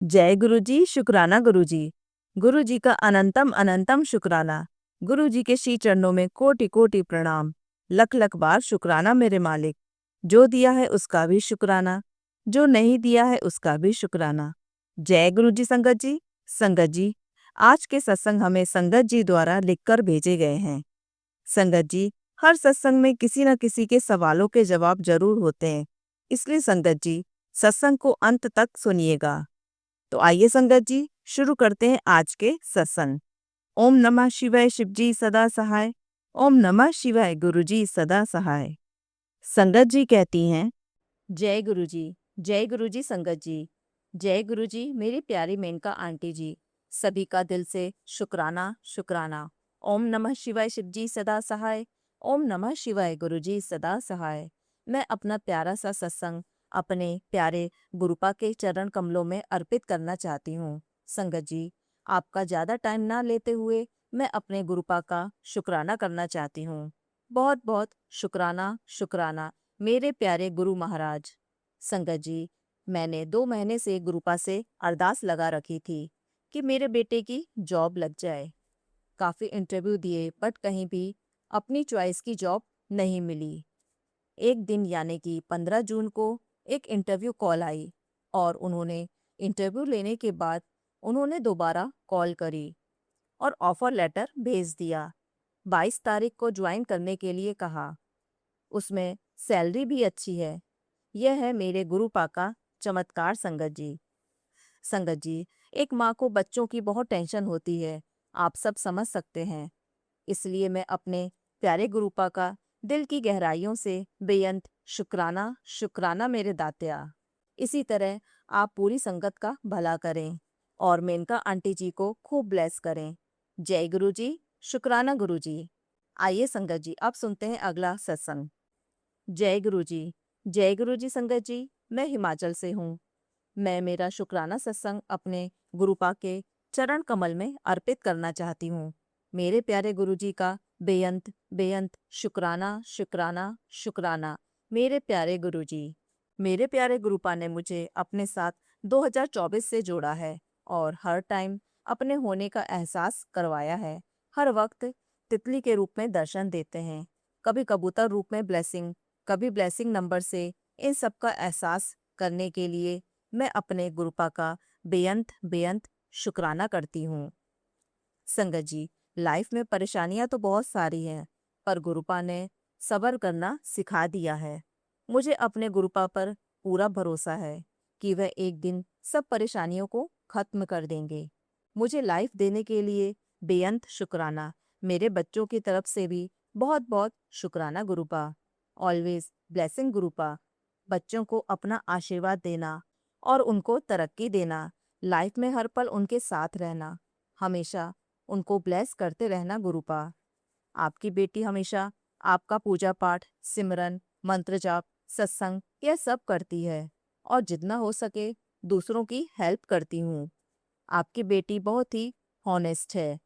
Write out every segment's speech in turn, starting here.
जय गुरु जी, शुक्राना गुरु जी। गुरु जी का अनंतम अनंतम शुक्राना। गुरु जी के श्री चरणों में कोटि कोटि प्रणाम। लख लख बार शुक्राना मेरे मालिक। जो दिया है उसका भी शुक्राना, जो नहीं दिया है उसका भी शुक्राना। जय गुरु जी। संगत जी, संगत जी, आज के सत्संग हमें संगत जी द्वारा लिखकर भेजे गए हैं। संगत जी, हर सत्संग में किसी न किसी के सवालों के जवाब जरूर होते हैं, इसलिए संगत जी सत्संग को अंत तक सुनिएगा। तो आइए संगत जी, शुरू करते हैं आज के सत्संग। ओम नमः शिवाय, शिव जी सदा सहाय। ओम नमः शिवाय, गुरु जी सदा सहाय। संगत जी कहती हैं, जय गुरु जी, जय गुरु जी। संगत जी, जय गुरु जी। मेरी प्यारी मेनका आंटी जी, सभी का दिल से शुक्राना शुक्राना। ओम नमः शिवाय, शिव जी सदा सहाय। ओम नमः शिवाय, गुरु जी सदा सहाय। मैं अपना प्यारा सा सत्संग अपने प्यारे गुरुपा के चरण कमलों में अर्पित करना चाहती हूँ। संगत जी, आपका ज़्यादा टाइम ना लेते हुए मैं अपने गुरुपा का शुक्राना करना चाहती हूँ। बहुत बहुत शुक्राना शुक्राना मेरे प्यारे गुरु महाराज। संगत जी, मैंने 2 महीने से गुरुपा से अरदास लगा रखी थी कि मेरे बेटे की जॉब लग जाए। काफ़ी इंटरव्यू दिए बट कहीं भी अपनी चॉइस की जॉब नहीं मिली। एक दिन यानी कि 15 जून को एक इंटरव्यू कॉल आई और उन्होंने इंटरव्यू लेने के बाद उन्होंने दोबारा कॉल करी और ऑफर लेटर भेज दिया। 22 तारीख को ज्वाइन करने के लिए कहा। उसमें सैलरी भी अच्छी है। यह है मेरे गुरुपा का चमत्कार। संगत जी, संगत जी, एक माँ को बच्चों की बहुत टेंशन होती है, आप सब समझ सकते हैं। इसलिए मैं अपने प्यारे गुरुपा का दिल की गहराइयों से बेअंत शुक्राना शुक्राना मेरे दात्या। इसी तरह आप पूरी संगत का भला करें और मेनका आंटी जी को खूब ब्लेस करें। जय गुरु जी, शुक्राना गुरु जी। आइए संगत जी, अब सुनते हैं अगला सत्संग। जय गुरु जी, जय गुरु जी। संगत जी, मैं हिमाचल से हूँ। मैं मेरा शुक्राना सत्संग अपने गुरुपा के चरण कमल में अर्पित करना चाहती हूँ। मेरे प्यारे गुरु जी का बेअंत बेअंत शुक्राना शुक्राना शुक्राना मेरे प्यारे गुरु जी। मेरे प्यारे गुरुपा ने मुझे अपने साथ 2024 से जोड़ा है और हर टाइम अपने होने का एहसास करवाया है। हर वक्त तितली के रूप में दर्शन देते हैं, कभी कबूतर रूप में ब्लेसिंग, कभी ब्लेसिंग नंबर से। इन सब का एहसास करने के लिए मैं अपने गुरुपा का बेअंत बेअंत शुक्राना करती हूँ। संगत जी, लाइफ में परेशानियां तो बहुत सारी हैं, पर गुरुपा ने सब्र करना सिखा दिया है। मुझे अपने गुरुपा पर पूरा भरोसा है कि वह एक दिन सब परेशानियों को खत्म कर देंगे। मुझे लाइफ देने के लिए बेअंत शुक्राना। मेरे बच्चों की तरफ से भी बहुत बहुत शुक्राना गुरुपा। Always blessing गुरुपा। बच्चों को अपना आशीर्वाद देना और उनको तरक्की देना, लाइफ में हर पल उनके साथ रहना, हमेशा उनको ब्लेस करते रहना गुरुपा। आपकी बेटी हमेशा आपका पूजा पाठ, सिमरन, मंत्र जाप, सत्संग यह सब करती है और जितना हो सके दूसरों की हेल्प करती हूँ। आपकी बेटी बहुत ही हॉनेस्ट है।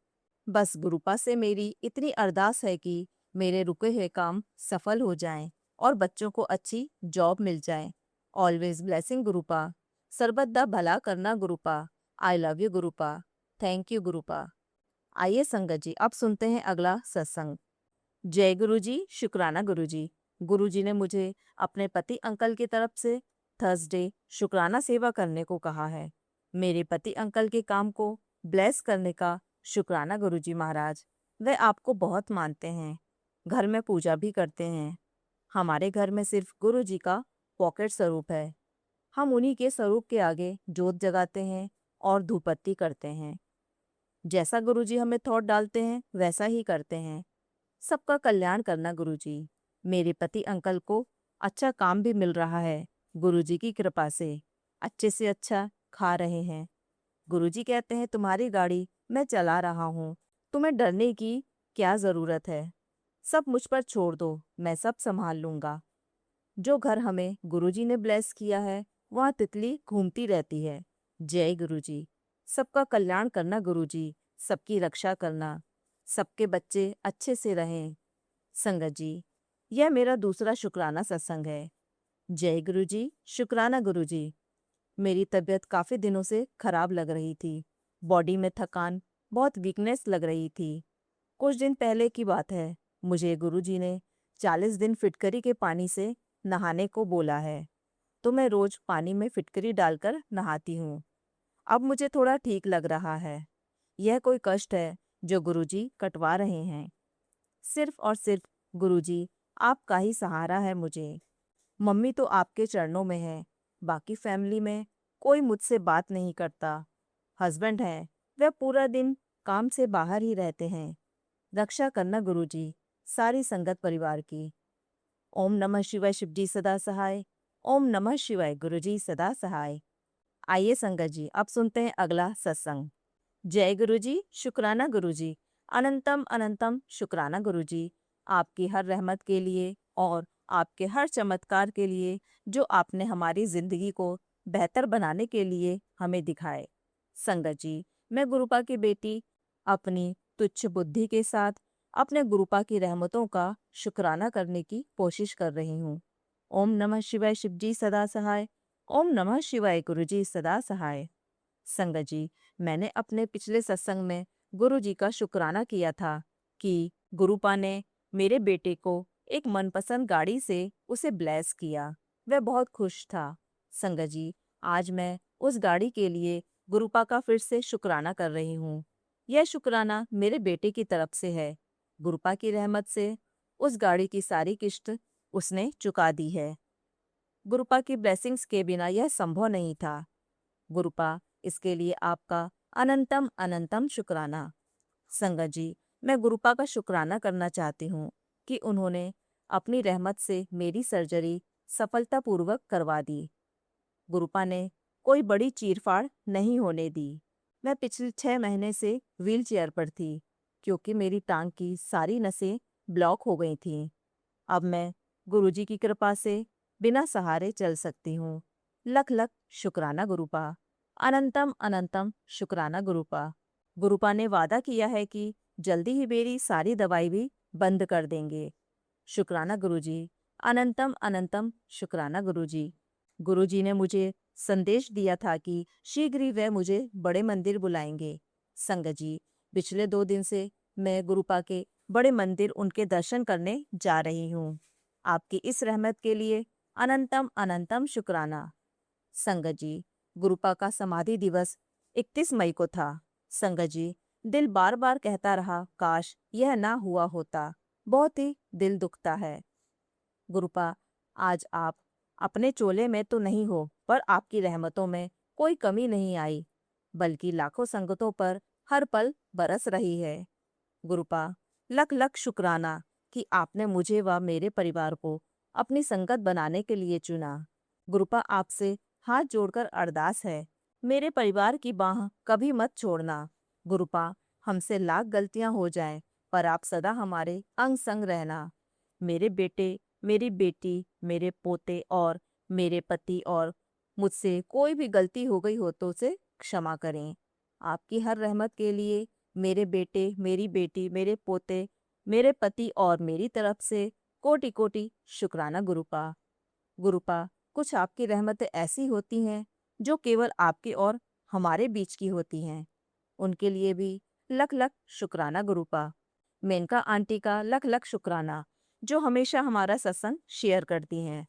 बस गुरुपा से मेरी इतनी अरदास है कि मेरे रुके हुए काम सफल हो जाएं और बच्चों को अच्छी जॉब मिल जाए। Always blessing Gurupa. सर्वदा भला करना Gurupa. I love you Gurupa. Thank you Gurupa. आइए संगत जी, अब सुनते हैं अगला सत्संग। जय गुरु जी, शुक्राना गुरु जी। गुरु जी ने मुझे अपने पति अंकल की तरफ से थर्सडे शुक्राना सेवा करने को कहा है। मेरे पति अंकल के काम को ब्लेस करने का शुक्राना गुरु जी महाराज। वे आपको बहुत मानते हैं, घर में पूजा भी करते हैं। हमारे घर में सिर्फ गुरु जी का पॉकेट स्वरूप है। हम उन्हीं के स्वरूप के आगे जोत जगाते हैं और धूपबत्ती करते हैं। जैसा गुरुजी हमें थॉट डालते हैं वैसा ही करते हैं। सबका कल्याण करना गुरुजी। मेरे पति अंकल को अच्छा काम भी मिल रहा है गुरुजी की कृपा से। अच्छे से अच्छा खा रहे हैं। गुरुजी कहते हैं तुम्हारी गाड़ी मैं चला रहा हूँ, तुम्हें डरने की क्या ज़रूरत है। सब मुझ पर छोड़ दो, मैं सब संभाल लूँगा। जो घर हमें गुरुजी ने ब्लेस किया है वहाँ तितली घूमती रहती है। जय गुरुजी। सबका कल्याण करना गुरुजी, सबकी रक्षा करना, सबके बच्चे अच्छे से रहें। संगत जी, यह मेरा दूसरा शुक्राना सत्संग है। जय गुरुजी, शुक्राना गुरुजी। मेरी तबीयत काफ़ी दिनों से खराब लग रही थी। बॉडी में थकान, बहुत वीकनेस लग रही थी। कुछ दिन पहले की बात है, मुझे गुरुजी ने 40 दिन फिटकरी के पानी से नहाने को बोला है, तो मैं रोज पानी में फिटकरी डालकर नहाती हूँ। अब मुझे थोड़ा ठीक लग रहा है। यह कोई कष्ट है जो गुरुजी कटवा रहे हैं। सिर्फ और सिर्फ गुरुजी आपका ही सहारा है मुझे। मम्मी तो आपके चरणों में है, बाकी फैमिली में कोई मुझसे बात नहीं करता। हस्बैंड है, वह पूरा दिन काम से बाहर ही रहते हैं। रक्षा करना गुरुजी सारी संगत परिवार की। ओम नमः शिवाय शिवजी सदा सहाय। ओम नमः शिवाय गुरुजी सदा सहाय। आइए संगत जी, अब सुनते हैं अगला सत्संग। जय गुरुजी, शुक्राना गुरुजी, अनंतम अनंतम शुक्राना गुरुजी, आपकी हर रहमत के लिए और आपके हर चमत्कार के लिए जो आपने हमारी जिंदगी को बेहतर बनाने के लिए हमें दिखाए। संगत जी, मैं गुरुपा की बेटी अपनी तुच्छ बुद्धि के साथ अपने गुरुपा की रहमतों का शुक्राना करने की कोशिश कर रही हूँ। ओम नमः शिवाय शिवजी सदा सहाय। ओम नमः शिवाय गुरुजी सदा सहाय। संगत जी, मैंने अपने पिछले सत्संग में गुरु जी का शुक्राना किया था कि गुरुपा ने मेरे बेटे को एक मनपसंद गाड़ी से उसे ब्लेस किया। वह बहुत खुश था। संगत जी, आज मैं उस गाड़ी के लिए गुरुपा का फिर से शुक्राना कर रही हूँ। यह शुक्राना मेरे बेटे की तरफ से है। गुरुपा की रहमत से उस गाड़ी की सारी किश्त उसने चुका दी है। गुरुपा की ब्लेसिंग्स के बिना यह संभव नहीं था। गुरुपा, इसके लिए आपका अनंतम अनंतम शुक्राना। संगत जी, मैं गुरुपा का शुक्राना करना चाहती हूँ कि उन्होंने अपनी रहमत से मेरी सर्जरी सफलतापूर्वक करवा दी। गुरुपा ने कोई बड़ी चीरफाड़ नहीं होने दी। मैं पिछले 6 महीने से व्हील चेयर पर थी क्योंकि मेरी टांग की सारी नसें ब्लॉक हो गई थीं। अब मैं गुरुजी की कृपा से बिना सहारे चल सकती हूँ। लख लख शुक्राना गुरुपा। अनंतम अनंतम शुक्राना गुरुपा। गुरुपा ने वादा किया है कि जल्दी ही मेरी सारी दवाई भी बंद कर देंगे। शुक्राना गुरुजी। अनंतम अनंतम शुक्राना गुरुजी। गुरुजी ने मुझे संदेश दिया था कि शीघ्र ही वह मुझे बड़े मंदिर बुलाएंगे। संगत जी, पिछले 2 दिन से मैं गुरुपा के बड़े मंदिर उनके दर्शन करने जा रही हूँ। आपकी इस रहमत के लिए अनंतम अनंतम शुक्राना। संगत जी, गुरुपा का समाधि दिवस 31 मई को था। संगत जी, दिल बार बार कहता रहा काश यह ना हुआ होता। बहुत ही दिल दुखता है। गुरुपा, आज आप अपने चोले में तो नहीं हो, पर आपकी रहमतों में कोई कमी नहीं आई, बल्कि लाखों संगतों पर हर पल बरस रही है। गुरुपा, लख लख शुक्राना कि आपने मुझे व मेरे परिवार को अपनी संगत बनाने के लिए चुना। गुरुपा, आपसे हाथ जोड़कर अरदास है, मेरे परिवार की बाह कभी मत छोड़ना। गुरुपा, हमसे लाख गलतियां हो जाएं, पर आप सदा हमारे अंग संग रहना। मेरे बेटे, मेरी बेटी, मेरे पोते और मेरे पति और मुझसे कोई भी गलती हो गई हो तो उसे क्षमा करें। आपकी हर रहमत के लिए मेरे बेटे, मेरी बेटी, मेरे पोते, मेरे पति और मेरी तरफ से कोटि कोटि शुक्राना गुरुपा। गुरुपा, कुछ आपकी रहमतें ऐसी होती हैं जो केवल आपके और हमारे बीच की होती हैं। उनके लिए भी लख लख शुक्राना गुरुपा। मेनका आंटी का लख लख शुक्राना जो हमेशा हमारा सत्संग शेयर करती हैं।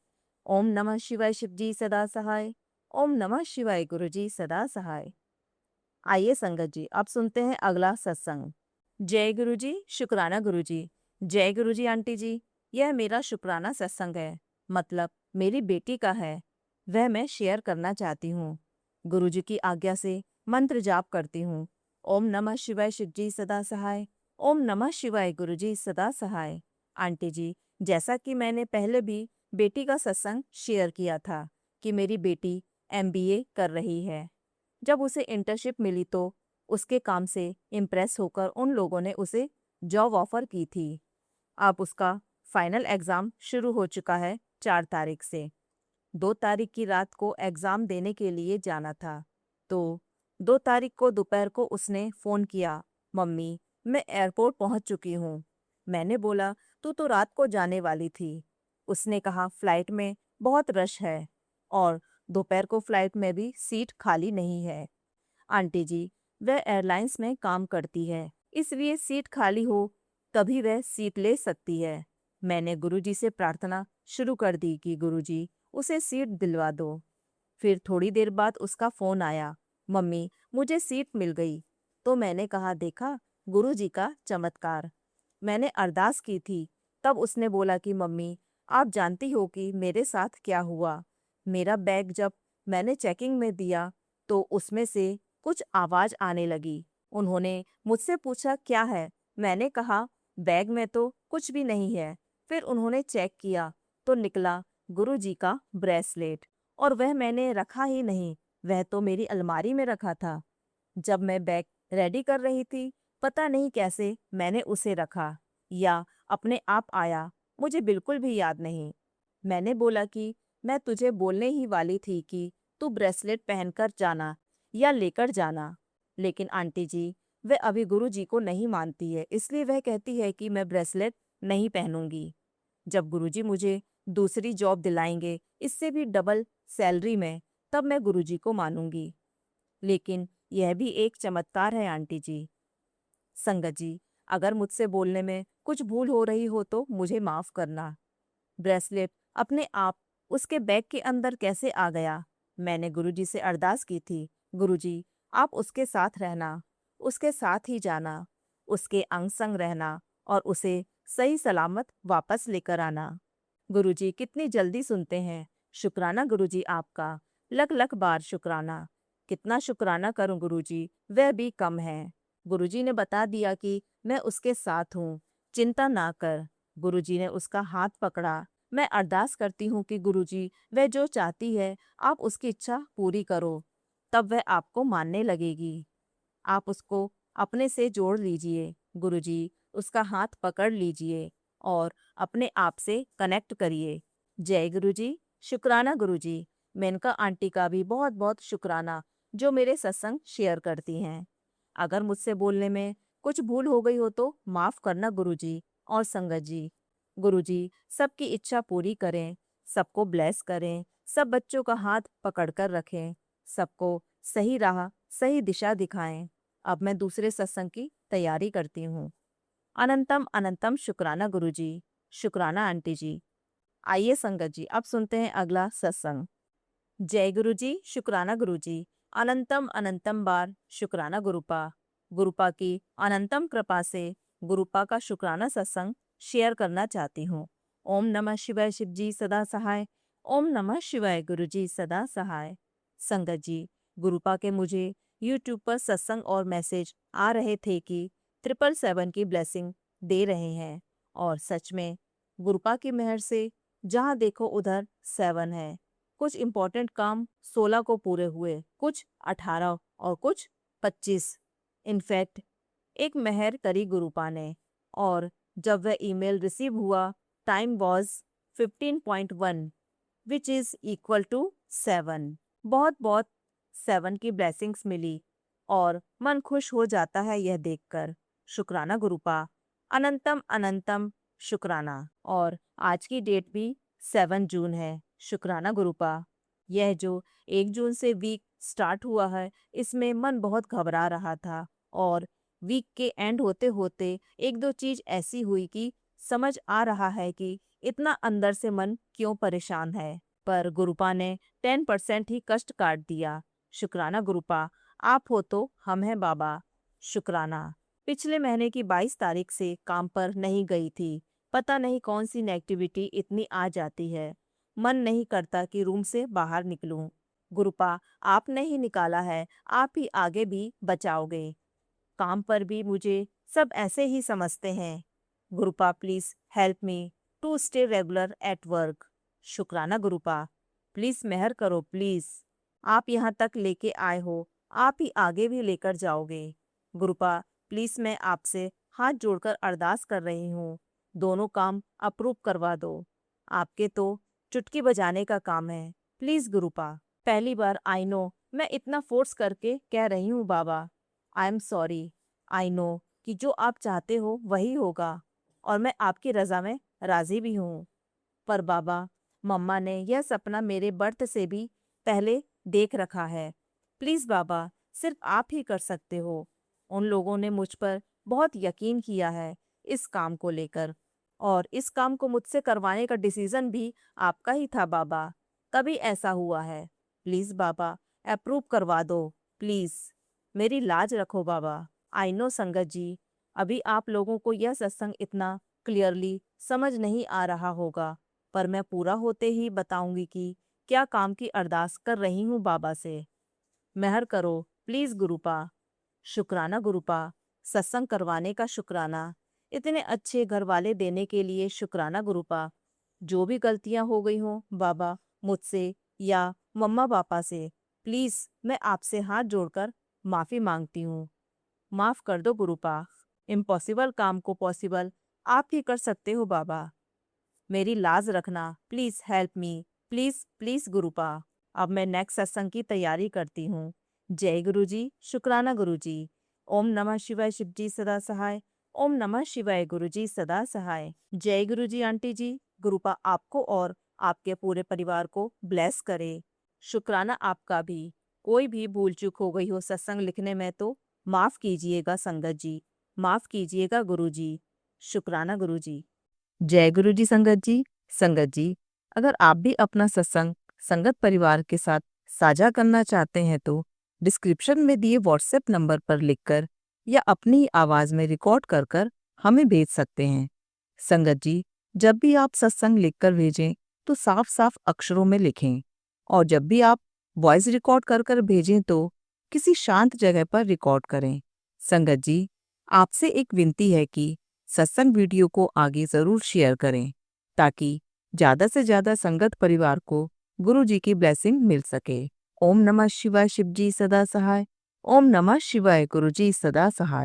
ओम नमः शिवाय शिवजी सदा सहाय। ओम नमः शिवाय गुरुजी सदा सहाय। आइए संगत जी, अब सुनते हैं अगला सत्संग। जय गुरुजी, शुक्राना गुरुजी। जय गुरुजी आंटी जी, यह मेरा शुक्राना सत्संग है, मतलब मेरी बेटी का है। वह मैं शेयर करना चाहती हूँ। गुरुजी की आज्ञा से मंत्र जाप करती हूँ। ओम नमः शिवाय शिवजी सदा सहाय। ओम नमः शिवाय गुरुजी सदा सहाय। आंटी जी, जैसा कि मैंने पहले भी बेटी का सत्संग शेयर किया था कि मेरी बेटी MBA कर रही है। जब उसे इंटर्नशिप मिली तो उसके काम से इम्प्रेस होकर उन लोगों ने उसे जॉब ऑफर की थी। अब उसका फाइनल एग्ज़ाम शुरू हो चुका है 4 तारीख से। 2 तारीख की रात को एग्ज़ाम देने के लिए जाना था, तो 2 तारीख को दोपहर को उसने फ़ोन किया, मम्मी मैं एयरपोर्ट पहुंच चुकी हूँ। मैंने बोला तू तो रात को जाने वाली थी। उसने कहा फ्लाइट में बहुत रश है और दोपहर को फ्लाइट में भी सीट खाली नहीं है। आंटी जी, वह एयरलाइंस में काम करती है, इसलिए सीट खाली हो तभी वह सीट ले सकती है। मैंने गुरुजी से प्रार्थना शुरू कर दी कि गुरुजी उसे सीट दिलवा दो। फिर थोड़ी देर बाद उसका फोन आया, मम्मी मुझे सीट मिल गई। तो मैंने कहा, देखा गुरुजी का चमत्कार। मैंने अरदास की थी। तब उसने बोला कि मम्मी, आप जानती हो कि मेरे साथ क्या हुआ। मेरा बैग जब मैंने चेकिंग में दिया तो उसमें से कुछ आवाज आने लगी। उन्होंने मुझसे पूछा क्या है। मैंने कहा बैग में तो कुछ भी नहीं है। फिर उन्होंने चेक किया तो निकला गुरुजी का ब्रेसलेट, और वह मैंने रखा ही नहीं, वह तो मेरी अलमारी में रखा था। जब मैं बैग रेडी कर रही थी, पता नहीं कैसे मैंने उसे रखा या अपने आप आया, मुझे बिल्कुल भी याद नहीं। मैंने बोला कि मैं तुझे बोलने ही वाली थी कि तू ब्रेसलेट पहनकर जाना या लेकर जाना। लेकिन आंटी जी, वह अभी गुरुजी को नहीं मानती है, इसलिए वह कहती है कि मैं ब्रेसलेट नहीं पहनूंगी। जब गुरुजी मुझे दूसरी जॉब दिलाएंगे, इससे भी डबल सैलरी में, तब मैं गुरुजी को मानूंगी। लेकिन यह भी एक चमत्कार है आंटी जी। संगत जी, अगर मुझसे बोलने में कुछ भूल हो रही हो तो मुझे माफ करना। ब्रेसलेट अपने आप उसके बैग के अंदर कैसे आ गया? मैंने गुरुजी से अरदास की थी, गुरुजी आप उसके साथ रहना, उसके साथ ही जाना, उसके अंग संग रहना और उसे सही सलामत वापस लेकर आना। गुरुजी कितनी जल्दी सुनते हैं। शुक्राना गुरुजी आपका, लख लख बार शुक्राना। कितना शुक्राना करूं गुरुजी, वह भी कम है। गुरुजी ने बता दिया कि मैं उसके साथ हूँ, चिंता ना कर। गुरुजी ने उसका हाथ पकड़ा। मैं अरदास करती हूँ कि गुरुजी, वह जो चाहती है आप उसकी इच्छा पूरी करो, तब वह आपको मानने लगेगी। आप उसको अपने से जोड़ लीजिए। गुरुजी, उसका हाथ पकड़ लीजिए और अपने आप से कनेक्ट करिए। जय गुरुजी। शुक्राना गुरुजी। मेनका आंटी का भी बहुत बहुत शुक्राना जो मेरे सत्संग शेयर करती हैं। अगर मुझसे बोलने में कुछ भूल हो गई हो तो माफ करना गुरुजी और संगत जी। गुरुजी सबकी इच्छा पूरी करें, सबको ब्लेस करें, सब बच्चों का हाथ पकड़कर रखें, सबको सही राह सही दिशा दिखाएं। अब मैं दूसरे सत्संग की तैयारी करती हूँ। अनंतम अनंतम शुक्राना गुरुजी। शुक्राना आंटी जी। आइए संगत जी, अब सुनते हैं अगला सत्संग। जय गुरुजी। शुक्राना गुरुजी। अनंतम अनंतम बार शुक्राना गुरुपा। गुरुपा की अनंतम कृपा से गुरुपा का शुक्राना सत्संग शेयर करना चाहती हूँ। ओम नमः शिवाय शिव जी सदा सहाय। ओम नमः शिवाय गुरुजी सदा सहाय। संगत जी, गुरुपा के मुझे यूट्यूब पर सत्संग और मैसेज आ रहे थे कि 777 की ब्लेसिंग दे रहे हैं, और सच में गुरुपा की मेहर से जहाँ देखो उधर 7 है। कुछ इम्पोर्टेंट काम 16 को पूरे हुए, कुछ 18 और कुछ 25। इनफैक्ट एक मेहर करी गुरुपा ने, और जब वह ईमेल रिसीव हुआ, time was 15.1 which is equal to 7। बहुत बहुत 7 की ब्लेसिंग्स मिली और मन खुश हो जाता है यह देखकर। शुक्राना गुरुपा। अनंतम अनंतम शुक्राना। और आज की डेट भी 7 जून है। शुक्राना गुरुपा। यह जो 1 जून से वीक स्टार्ट हुआ है, इसमें मन बहुत घबरा रहा था, और वीक के एंड होते होते एक दो चीज ऐसी हुई कि समझ आ रहा है कि इतना अंदर से मन क्यों परेशान है। पर गुरुपा ने 10% ही कष्ट काट दिया। शुक्राना गुरुपा, आप हो तो हम हैं बाबा। शुक्राना। पिछले महीने की 22 तारीख से काम पर नहीं गई थी। पता नहीं कौन सी नेगेटिविटी इतनी आ जाती है, मन नहीं करता कि रूम से बाहर निकलूं। गुरुपा, आपने ही निकाला है, आप ही आगे भी बचाओगे। काम पर भी मुझे सब ऐसे ही समझते हैं। Gurupa please help me to stay regular at work. शुक्राना गुरुपा। प्लीज मेहर करो प्लीज। आप यहाँ तक लेके आए हो, आप ही आगे भी लेकर जाओगे। गुरुपा प्लीज मैं आपसे हाथ जोड़कर अरदास कर रही हूँ, दोनों काम अप्रूव करवा दो। आपके तो चुटकी बजाने का काम है। प्लीज गुरुपा। पहली बार आई नो मैं इतना फोर्स करके कह रही हूँ बाबा। I am sorry. I know कि जो आप चाहते हो वही होगा, और मैं आपकी रज़ा में राज़ी भी हूँ। पर बाबा, मम्मा ने यह सपना मेरे बर्थ से भी पहले देख रखा है। प्लीज़ बाबा, सिर्फ आप ही कर सकते हो। उन लोगों ने मुझ पर बहुत यकीन किया है इस काम को लेकर, और इस काम को मुझसे करवाने का डिसीजन भी आपका ही था बाबा, तभी ऐसा हुआ है। प्लीज़ बाबा, अप्रूव करवा दो, प्लीज़। मेरी लाज रखो बाबा। आई नो संगत जी, अभी आप लोगों को यह सत्संग इतना क्लियरली समझ नहीं आ रहा होगा, पर मैं पूरा होते ही बताऊंगी कि क्या काम की अरदास कर रही हूँ बाबा से। मेहर करो प्लीज़ गुरुपा। शुक्राना गुरुपा, सत्संग करवाने का शुक्राना, इतने अच्छे घर वाले देने के लिए शुक्राना गुरुपा। जो भी गलतियां हो गई हों बाबा मुझसे या मम्मा पापा से, प्लीज़ मैं आपसे हाथ जोड़कर माफ़ी मांगती हूँ। माफ़ कर दो गुरुपा। इम्पॉसिबल काम को पॉसिबल आप ही कर सकते हो बाबा। मेरी लाज रखना, please help me, please please Gurupa. अब मैं नेक्स्ट सत्संग की तैयारी करती हूँ। जय गुरु जी, शुक्राना गुरु जी। ओम नमः शिवाय, शिव जी सदा सहाय। ओम नमः शिवाय, गुरु जी सदा सहाय। जय गुरु जी आंटी जी, गुरुपा आपको और आपके पूरे परिवार को ब्लेस करे। शुक्राना आपका भी। कोई भी भूल चूक हो गई हो सत्संग लिखने में तो माफ़ कीजिएगा संगत जी, माफ़ कीजिएगा गुरु जी। शुक्राना गुरु जी। जय गुरु जी संगत जी। संगत जी, अगर आप भी अपना सत्संग संगत परिवार के साथ साझा करना चाहते हैं तो डिस्क्रिप्शन में दिए व्हाट्सएप नंबर पर लिखकर या अपनी आवाज़ में रिकॉर्ड कर कर हमें भेज सकते हैं। संगत जी, जब भी आप सत्संग लिखकर भेजें तो साफ साफ अक्षरों में लिखें, और जब भी आप वॉइस रिकॉर्ड कर कर भेजें तो किसी शांत जगह पर रिकॉर्ड करें। संगत जी, आपसे एक विनती है कि सत्संग वीडियो को आगे ज़रूर शेयर करें, ताकि ज़्यादा से ज़्यादा संगत परिवार को गुरु जी की ब्लेसिंग मिल सके। ओम नमः शिवाय, शिव जी सदा सहाय। ओम नमः शिवाय, गुरु जी सदा सहाय।